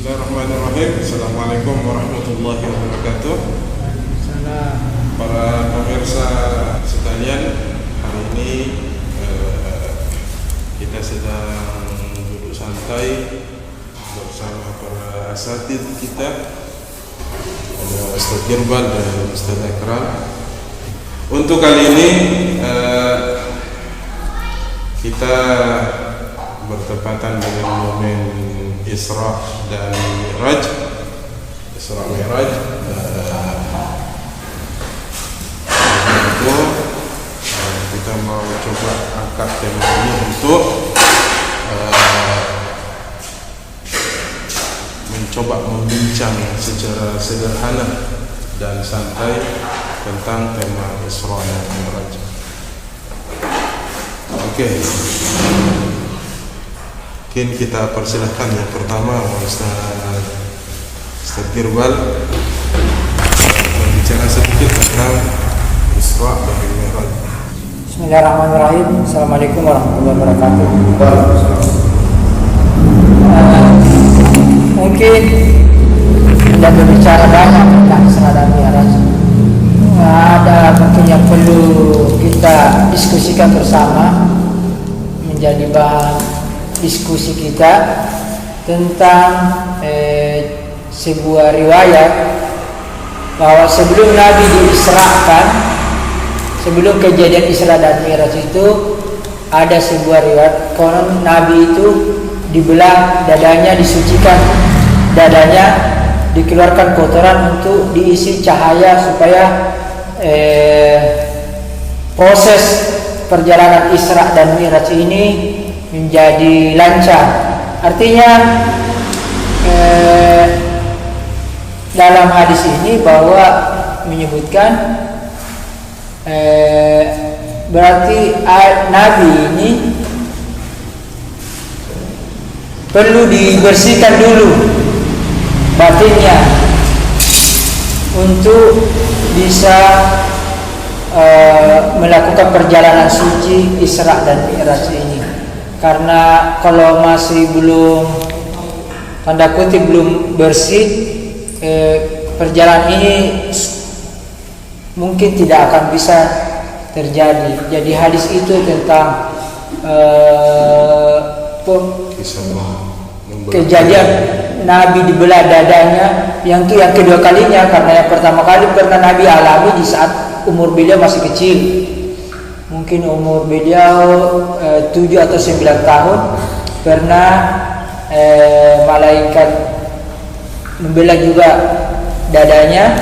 Bismillahirrahmanirrahim. Assalamualaikum warahmatullahi wabarakatuh. Salam. Para pemirsa sekalian, hari ini kita sedang duduk santai bersama para asatid kita, ada Ustaz Girbal dan Ustaz Akram. Untuk kali ini kita bertepatan dengan momen Isra dan Mi'raj. Isra Mi'raj itu kita mau coba angkat tema ini untuk mencoba membincang secara sederhana dan santai tentang tema Isra dan Mi'raj. Oke. Mungkin kita persilahkan yang pertama Ustaz Girbal berbicara sedikit tentang Isra dan Mi'raj. Bismillahirrahmanirrahim. Assalamualaikum warahmatullahi wabarakatuh. Mungkin tidak berbicara banyak tentang Isra dan Mi'raj. Ada mungkin yang perlu kita diskusikan bersama menjadi bahan diskusi kita tentang sebuah riwayat bahwa sebelum Nabi diisrakan, sebelum kejadian Isra dan Mi'raj itu ada sebuah riwayat konon Nabi itu dibelah dadanya, disucikan dadanya, dikeluarkan kotoran untuk diisi cahaya supaya proses perjalanan Isra dan Mi'raj ini menjadi lancar. Artinya dalam hadis ini bahwa menyebutkan berarti Nabi ini perlu dibersihkan dulu batinnya untuk bisa melakukan perjalanan suci Isra dan Mi'raj ini. Karena kalau masih belum, tanda kutip, belum bersih, perjalanan ini mungkin tidak akan bisa terjadi. Jadi hadis itu tentang kejadian Nabi dibelah dadanya, yang itu yang kedua kalinya, karena yang pertama kali pernah Nabi alami di saat umur beliau masih kecil. Mungkin umur beliau 7 atau 9 tahun, pernah malaikat membelah juga dadanya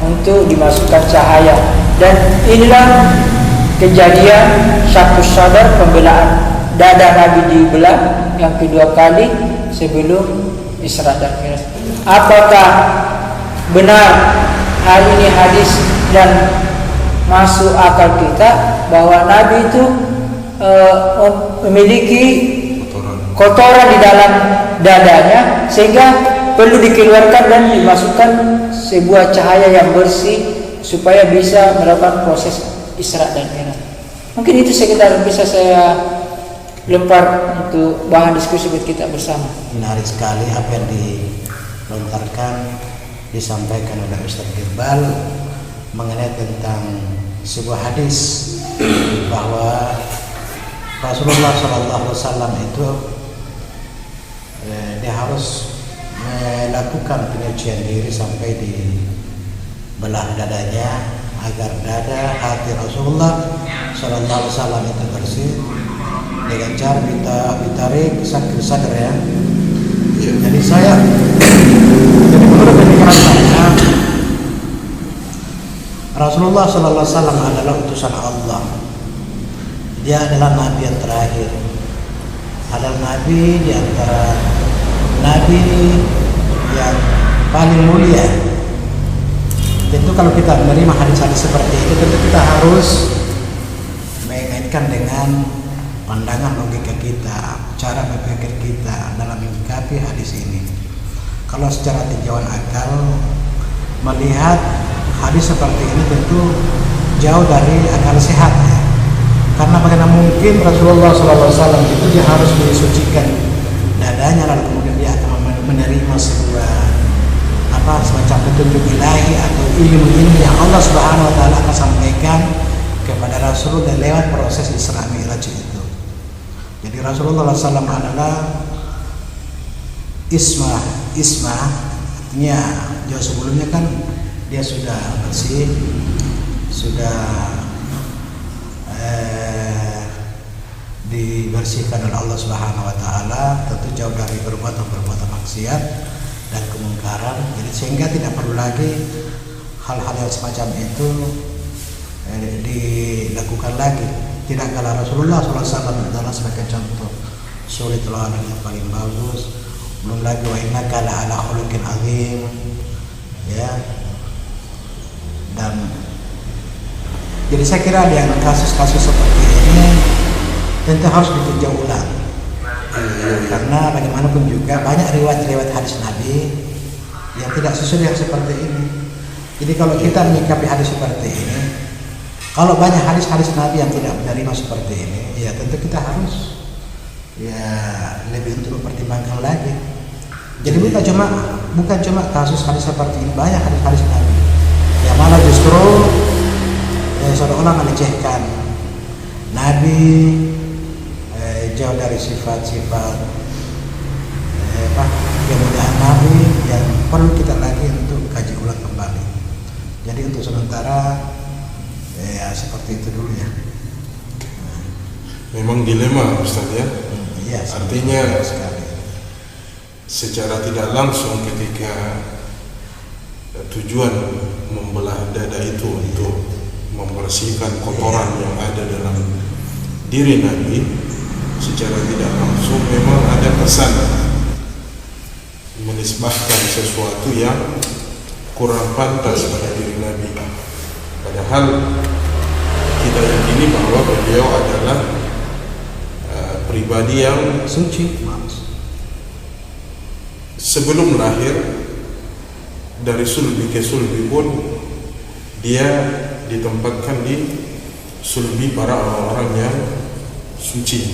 untuk dimasukkan cahaya. Dan inilah kejadian syakus sadar, pembelaan dada Nabi dibelah yang kedua kali sebelum Isra dan Mi'raj. Apakah benar hal ini hadis dan masuk akal kita bahwa Nabi itu memiliki kotoran di dalam dadanya sehingga perlu dikeluarkan dan dimasukkan sebuah cahaya yang bersih supaya bisa melakukan proses Isra dan Mi'raj. Mungkin itu sekitar bisa saya lempar untuk bahan diskusi buat kita bersama. Menarik sekali apa yang dilontarkan, disampaikan oleh Ustaz Girbal mengenai tentang sebuah hadis bahwa Rasulullah SAW itu dia harus melakukan penyucian diri sampai di belah dadanya agar dada hati Rasulullah SAW itu bersih dengan cara kita ditarik sadar ya. Jadi menurut pemikiran saya, Rasulullah SAW adalah utusan Allah. Dia adalah Nabi yang terakhir, adalah Nabi di antara Nabi yang paling mulia. Tentu kalau kita menerima hadis-hadis seperti itu, tentu kita harus mengaitkan dengan pandangan logika kita, cara berpikir kita dalam menyikapi hadis ini. Kalau secara tinjauan akal melihat hadis seperti ini tentu jauh dari akal sehat ya. Karena bagaimana mungkin Rasulullah SAW itu dia harus disucikan dadanya lalu kemudian dia akan menerima sebuah semacam petunjuk ilahi atau ilmu-ilmu yang Allah Subhanahu wa taala akan sampaikan kepada Rasulullah lewat proses Isra Mi'raj itu. Jadi Rasulullah SAW adalah ismah, artinya jauh sebelumnya kan dia sudah bersih, sudah dibersihkan oleh Allah Subhanahu wa taala, tentu jauh dari perbuatan maksiat dan kemungkaran. Jadi sehingga tidak perlu lagi hal-hal yang semacam itu dilakukan lagi. Tidak kalah Rasulullah SAW adalah sebagai contoh suri teladan yang paling bagus. Belum lagi wa innaka la'ala khuluqin azim, ya. Dan jadi saya kira yang kasus-kasus seperti ini tentu harus ditinjau ulang, karena bagaimanapun juga banyak riwayat-riwayat hadis Nabi yang tidak sesuai yang seperti ini. Jadi kalau kita menyikapi hadis seperti ini, kalau banyak hadis-hadis Nabi yang tidak menerima seperti ini, ya tentu kita harus lebih untuk mempertimbangkan lagi. Jadi bukan cuma kasus hadis seperti ini, banyak hadis-hadis Nabi yang malah justru seolah-olah melecehkan Nabi, jauh dari sifat-sifat kemudahan Nabi yang perlu kita lagi untuk kaji ulang kembali. Jadi untuk sementara seperti itu dulu ya. Memang dilema Ustaz ya. Iya, artinya sekali. Secara tidak langsung ketika tujuan membelah dada itu untuk membersihkan kotoran yang ada dalam diri Nabi, secara tidak langsung memang ada kesan menisbahkan sesuatu yang kurang pantas pada diri Nabi. Padahal kita yakini bahwa beliau adalah pribadi yang suci. Sebelum lahir, dari sulbi ke sulbi pun dia ditempatkan di sulbi para orang-orang yang suci,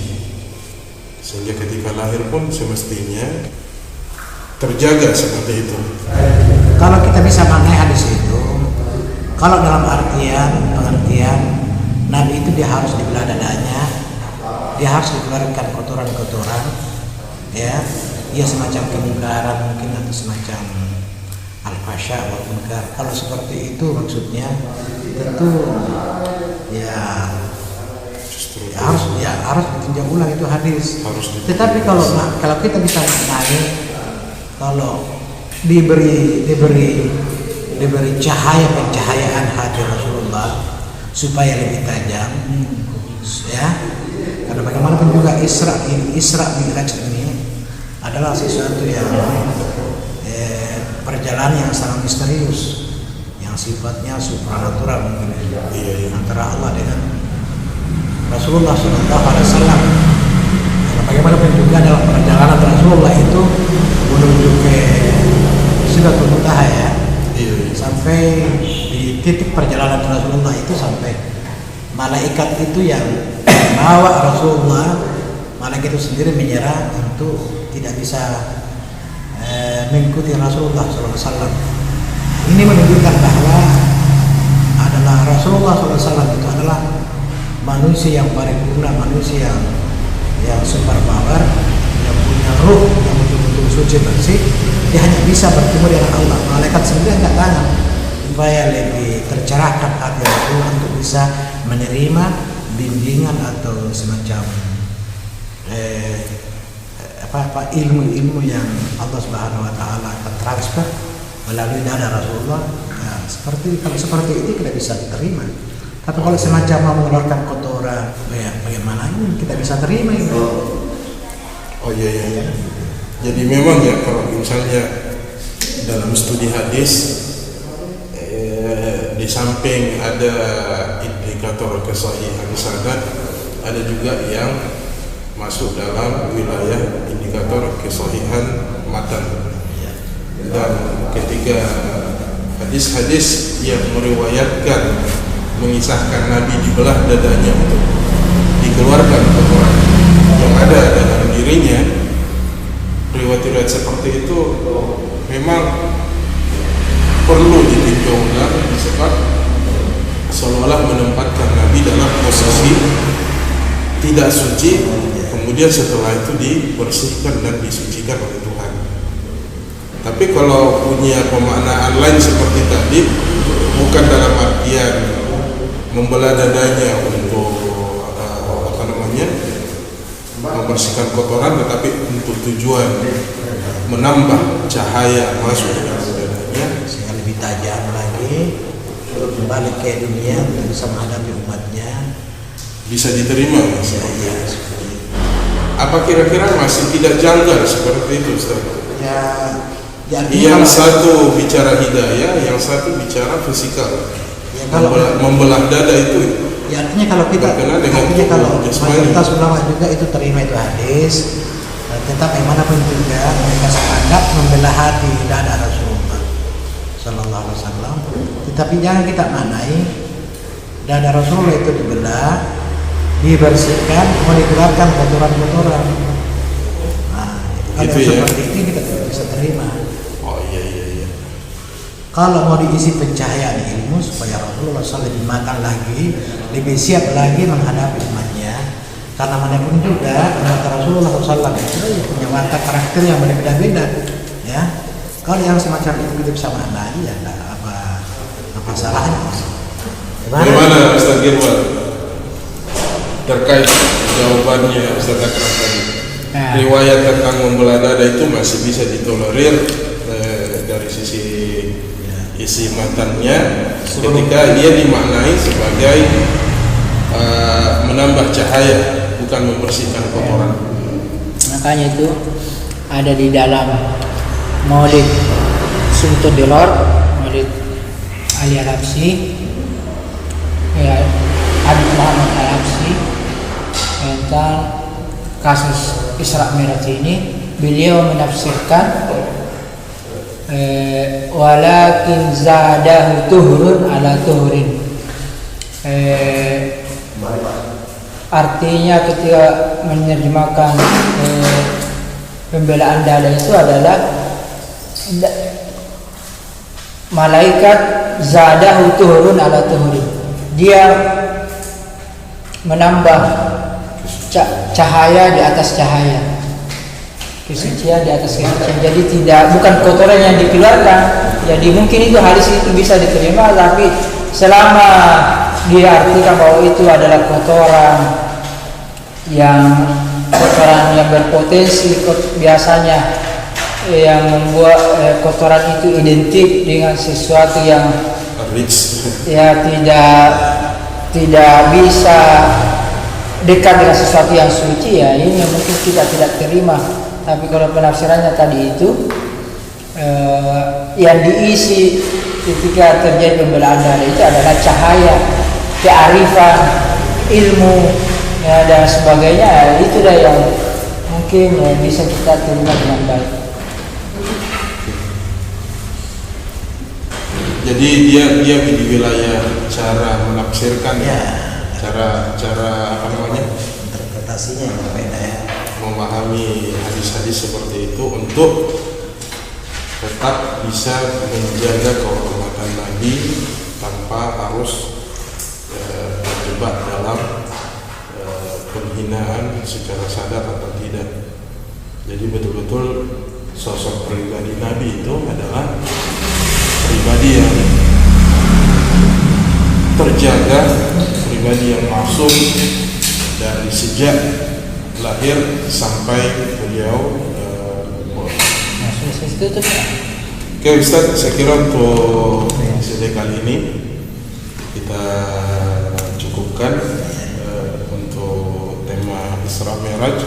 sehingga ketika lahir pun semestinya terjaga seperti itu. Kalau kita bisa maknai hadis itu, kalau dalam pengertian Nabi itu dia harus dibelah dadanya, dia harus dikeluarkan kotoran-kotoran, ya semacam kemungkaran mungkin atau semacam al-fasya wal munkar. Kalau seperti itu maksudnya tentu harus ditinjau ulang itu hadis. Tetapi kalau kita bisa maknai, kalau diberi pencahayaan hati Rasulullah supaya lebih tajam, ya. Karena bagaimanapun juga Isra Mi'raj ini adalah sesuatu yang perjalanan yang sangat misterius, yang sifatnya supranatural mungkin antara Allah dengan Rasulullah SAW. Karena bagaimanapun juga dalam perjalanan Rasulullah itu menuju ke Sidratul Muntaha ya, sampai di titik perjalanan Rasulullah itu sampai malaikat itu yang bawa Rasulullah, malaikat itu sendiri menyerah untuk tidak bisa mengikuti Rasulullah SAW. Ini menunjukkan bahwa adalah Rasulullah SAW itu adalah manusia yang paripurna, manusia yang super power, yang punya ruh yang betul-betul suci bersih. Dia hanya bisa bertemu dengan Allah. Malaikat sendiri enggak tanya supaya lebih tercerahkan hati Rasulullah untuk bisa menerima bimbingan atau semacam ilmu-ilmu yang Allah Subhanahu wa taala akan transfer melalui dada Rasulullah. Nah, kalau seperti itu kita bisa terima. Tapi kalau semacam mau mengeluarkan kotoran, bagaimana ini kita bisa terima ini? Oh iya. Jadi memang ya, kalau misalnya dalam studi hadis di samping ada indikator kesahihan sanad, ada juga yang masuk dalam wilayah indikator kesahihan matan. Dan ketika hadis-hadis yang meriwayatkan mengisahkan Nabi dibelah dadanya untuk dikeluarkan kotoran yang ada dalam dirinya, riwayat-riwayat seperti itu tidak suci, kemudian setelah itu dibersihkan dan disucikan oleh Tuhan. Tapi kalau punya pemaknaan lain seperti tadi, bukan dalam artian membelah dadanya untuk membersihkan kotoran, tetapi untuk tujuan menambah cahaya masuk ke dalam dadanya sehingga lebih tajam lagi kembali ke dunia untuk bisa menghadapi umatnya, bisa diterima. bisa ya. Apa kira-kira masih tidak janggal seperti itu, Ustaz? Ya, Yang satu bicara hidayah, yang satu bicara fisikal. ya, kalau membelah dada itu ya, artinya kalau kita berkenaan dengan artinya kalau jasmani. mayoritas ulama juga itu terima itu hadis, tetap bagaimanapun juga mereka sepakat membelah hati dada Rasulullah Sallallahu Alaihi Wasallam. Tetapi jangan kita maknai dada Rasulullah itu dibelah, dibersihkan, mau dikeluarkan kotoran-kotoran. Nah, kalau Itu ya. seperti ini kita tidak bisa terima. Oh iya. Kalau mau diisi pencahayaan ilmu supaya Rasulullah SAW lebih matang lagi, lebih siap lagi menghadapi umatnya. Karena manapun juga Rasulullah SAW itu punya watak karakter yang berbeda-beda. Ya, kalau yang semacam itu kita bisa maknai ya apa salahnya? Bagaimana Ustaz Girwan terkait jawabannya Ustaz Akram tadi? Nah. Riwayat tentang membelah dada itu masih bisa ditolerir dari sisi isi matanya ketika dia dimaknai sebagai menambah cahaya, bukan membersihkan kotoran. Makanya itu ada di dalam Maulid Sumtud Dilor, Maulid Ali Al-Habsyi, ya, Habib Muhammad Al-Habsyi, tentang kasus Isra Mi'raj ini. Beliau menafsirkan walakin zadahu tuhurun ala tuhurin. Artinya ketika menerjemahkan pembelaan dada itu adalah malaikat zadahu tuhurun ala tuhurin. Dia menambah cahaya di atas cahaya, kesucian di atas kesucian. Jadi bukan kotoran yang dikeluarkan. Jadi mungkin itu hadis itu bisa diterima, tapi selama diartikan bahwa itu adalah kotoran yang berpotensi, biasanya yang membuat kotoran itu identik dengan sesuatu yang ya tidak bisa dekat dengan sesuatu yang suci, ya ini yang mungkin kita tidak terima. Tapi kalau penafsirannya tadi itu yang diisi ketika terjadi pembelaan dada itu adalah cahaya, kearifan, ilmu, ya, dan sebagainya. Itulah yang mungkin bisa kita terima dengan baik. Jadi dia di wilayah cara menafsirkan, Ya, cara apa namanya, interpretasinya yang berbeda ya. memahami hadis-hadis seperti itu untuk tetap bisa menjaga kehormatan Nabi tanpa harus terjebak dalam penghinaan secara sadar atau tidak. Jadi betul-betul sosok pribadi Nabi itu adalah pribadi yang terjaga, pribadi yang maksum dari sejak lahir sampai beliau Oke Ustaz, saya kira untuk sesi kali ini kita cukupkan untuk tema Isra Mi'raj.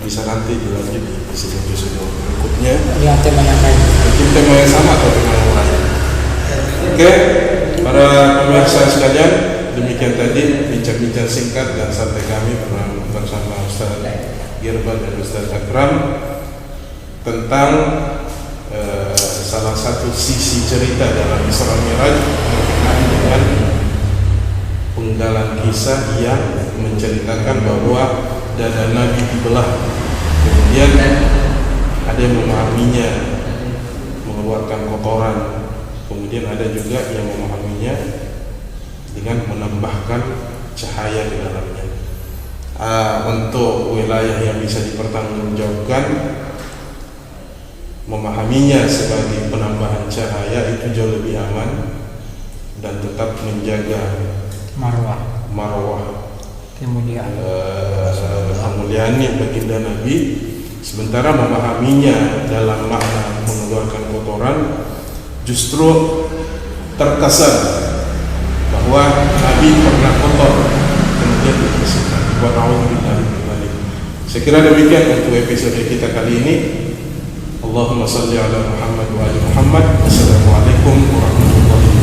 Bisa nanti dilanjut di episode berikutnya. Yang tema yang lain. Mungkin tema yang sama atau tema yang lain. Oke, para pemirsa sekalian, demikian tadi bincang-bincang singkat dan santai kami bersama Ustaz Girwan dan Ustaz Akram tentang salah satu sisi cerita dalam Isra Mi'raj berkenaan dengan penggalan kisah yang menceritakan bahwa dada Nabi dibelah, kemudian ada yang memahaminya mengeluarkan kotoran, kemudian ada juga yang memahaminya dengan menambahkan cahaya di dalamnya. untuk wilayah yang bisa dipertanggungjawabkan, memahaminya sebagai penambahan cahaya itu jauh lebih aman dan tetap menjaga marwah kemudian kemuliaannya baginda Nabi, sementara memahaminya dalam makna mengeluarkan kotoran justru terkesan bahwa Nabi pernah kotor kemudian dibersihkan. Saya kira demikian untuk episode kita kali ini. Allahumma salli ala Muhammad wa ali Muhammad. Wassalamualaikum warahmatullahi wabarakatuh.